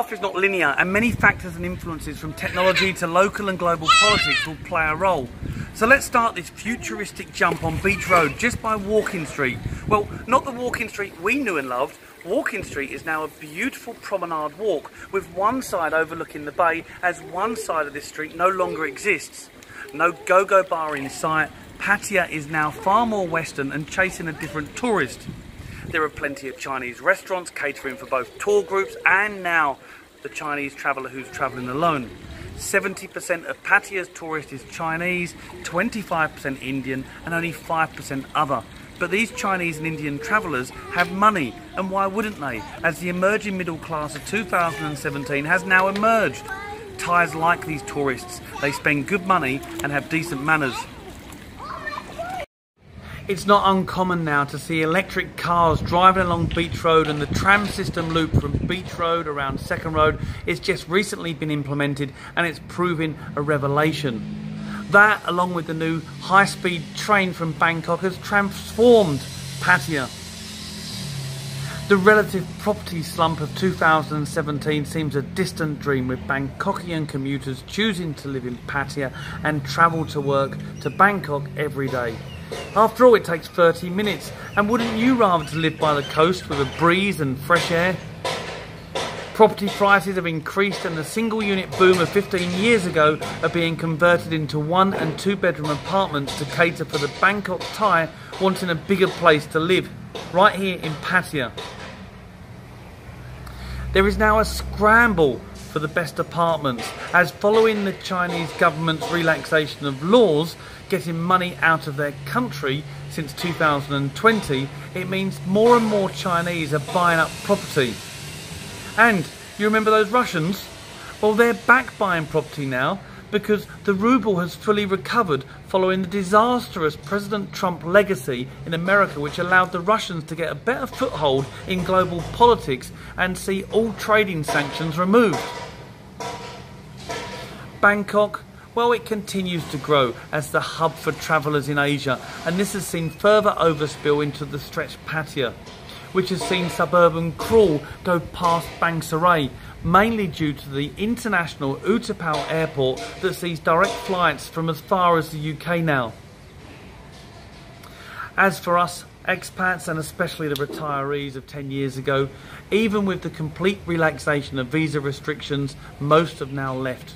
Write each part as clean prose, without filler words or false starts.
graph is not linear, and many factors and influences from technology to local and global politics will play a role. So let's start this futuristic jump on Beach Road just by Walking Street. Well, not the Walking Street we knew and loved. Walking Street is now a beautiful promenade walk with one side overlooking the bay, as one side of this street no longer exists. No go-go bar in sight. Pattaya is now far more Western and chasing a different tourist. There are plenty of Chinese restaurants catering for both tour groups and now the Chinese traveller who's travelling alone. 70% of Pattaya's tourists is Chinese, 25% Indian and only 5% other. But these Chinese and Indian travellers have money, and why wouldn't they, as the emerging middle class of 2017 has now emerged. Thais like these tourists. They spend good money and have decent manners. It's not uncommon now to see electric cars driving along Beach Road, and the tram system loop from Beach Road around Second Road has just recently been implemented, and it's proving a revelation. That, along with the new high-speed train from Bangkok, has transformed Pattaya. The relative property slump of 2017 seems a distant dream, with Bangkokian commuters choosing to live in Pattaya and travel to work to Bangkok every day. After all, it takes 30 minutes, and wouldn't you rather to live by the coast with a breeze and fresh air? Property prices have increased, and the single unit boom of 15 years ago are being converted into 1- and 2-bedroom apartments to cater for the Bangkok Thai wanting a bigger place to live, right here in Pattaya. There is now a scramble for the best apartments, as following the Chinese government's relaxation of laws getting money out of their country since 2020, it means more and more Chinese are buying up property. And you remember those Russians? Well, they're back buying property now because the ruble has fully recovered following the disastrous President Trump legacy in America, which allowed the Russians to get a better foothold in global politics and see all trading sanctions removed. Bangkok, well, it continues to grow as the hub for travellers in Asia, and this has seen further overspill into the stretched Pattaya, which has seen suburban crawl go past Bang Sarai, mainly due to the international Utapao airport that sees direct flights from as far as the UK now. As for us expats, and especially the retirees of 10 years ago, even with the complete relaxation of visa restrictions, most have now left.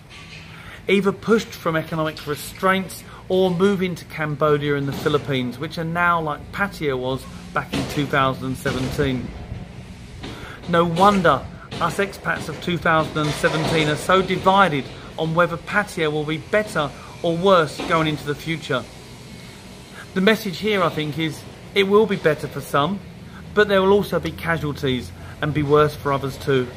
Either pushed from economic restraints or moving to Cambodia and the Philippines, which are now like Pattaya was back in 2017. No wonder us expats of 2017 are so divided on whether Pattaya will be better or worse going into the future. The message here, I think, is it will be better for some, but there will also be casualties and be worse for others too.